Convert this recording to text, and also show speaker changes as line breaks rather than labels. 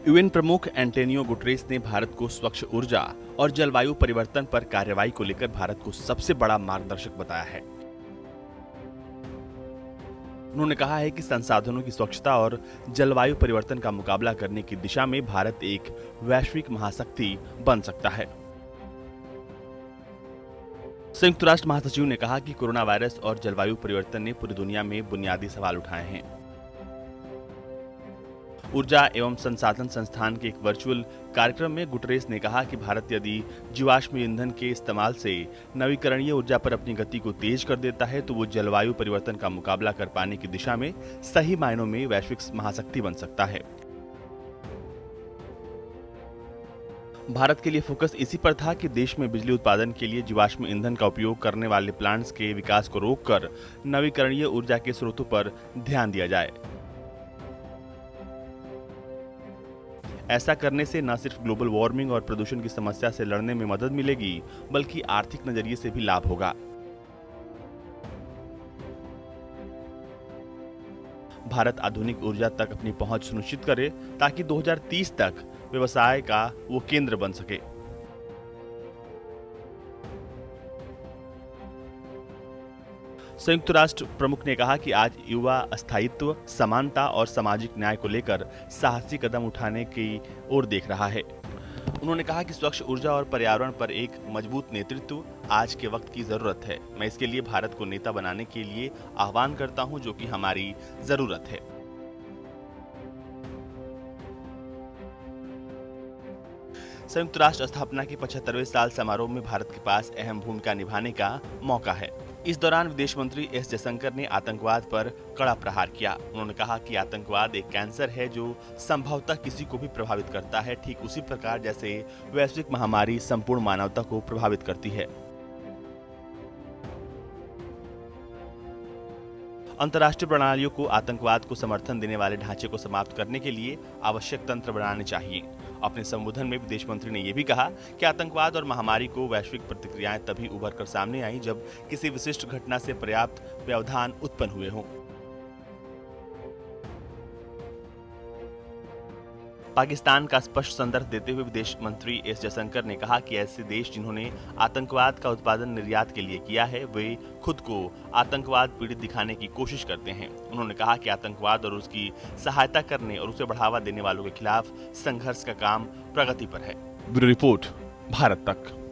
UN प्रमुख Antonio Guterres ने भारत को स्वच्छ ऊर्जा और जलवायु परिवर्तन पर कार्रवाई को लेकर भारत को सबसे बड़ा मार्गदर्शक बताया है। उन्होंने कहा है कि संसाधनों की स्वच्छता और जलवायु परिवर्तन का मुकाबला करने की दिशा में भारत एक वैश्विक महाशक्ति बन सकता है। संयुक्त राष्ट्र महासचिव ने कहा कि कोरोना वायरस और जलवायु परिवर्तन ने पूरी दुनिया में बुनियादी सवाल उठाए हैं। ऊर्जा एवं संसाधन संस्थान के एक वर्चुअल कार्यक्रम में गुटेरेस ने कहा कि भारत यदि जीवाश्म ईंधन के इस्तेमाल से नवीकरणीय ऊर्जा पर अपनी गति को तेज कर देता है तो वो जलवायु परिवर्तन का मुकाबला कर पाने की दिशा में सही मायनों में वैश्विक महाशक्ति बन सकता है। भारत के लिए फोकस इसी पर था कि देश में बिजली उत्पादन के लिए जीवाश्म ईंधन का उपयोग करने वाले प्लांट्स के विकास को रोककर नवीकरणीय ऊर्जा के स्रोतों पर ध्यान दिया जाए। ऐसा करने से न सिर्फ ग्लोबल वार्मिंग और प्रदूषण की समस्या से लड़ने में मदद मिलेगी, बल्कि आर्थिक नजरिए से भी लाभ होगा। भारत आधुनिक ऊर्जा तक अपनी पहुंच सुनिश्चित करे ताकि 2030 तक व्यवसाय का वो केंद्र बन सके। संयुक्त राष्ट्र प्रमुख ने कहा कि आज युवा स्थायित्व, समानता और सामाजिक न्याय को लेकर साहसी कदम उठाने की ओर देख रहा है। उन्होंने कहा कि स्वच्छ ऊर्जा और पर्यावरण पर एक मजबूत नेतृत्व आज के वक्त की जरूरत है। मैं इसके लिए भारत को नेता बनाने के लिए आह्वान करता हूं, जो कि हमारी जरूरत है। संयुक्त राष्ट्र स्थापना के 75वें साल समारोह में भारत के पास अहम भूमिका निभाने का मौका है। इस दौरान विदेश मंत्री एस जयशंकर ने आतंकवाद पर कड़ा प्रहार किया। उन्होंने कहा कि आतंकवाद एक कैंसर है जो संभवतः किसी को भी प्रभावित करता है, ठीक उसी प्रकार जैसे वैश्विक महामारी संपूर्ण मानवता को प्रभावित करती है। अंतर्राष्ट्रीय प्रणालियों को आतंकवाद को समर्थन देने वाले ढांचे को समाप्त करने के लिए आवश्यक तंत्र बनाने चाहिए। अपने संबोधन में विदेश मंत्री ने यह भी कहा कि आतंकवाद और महामारी को वैश्विक प्रतिक्रियाएं तभी उभर कर सामने आई जब किसी विशिष्ट घटना से पर्याप्त व्यवधान उत्पन्न हुए हों। पाकिस्तान का स्पष्ट संदर्भ देते हुए विदेश मंत्री एस जयशंकर ने कहा कि ऐसे देश जिन्होंने आतंकवाद का उत्पादन निर्यात के लिए किया है, वे खुद को आतंकवाद पीड़ित दिखाने की कोशिश करते हैं। उन्होंने कहा कि आतंकवाद और उसकी सहायता करने और उसे बढ़ावा देने वालों के खिलाफ संघर्ष का काम प्रगति पर है। ब्यूरो रिपोर्ट, भारत तक।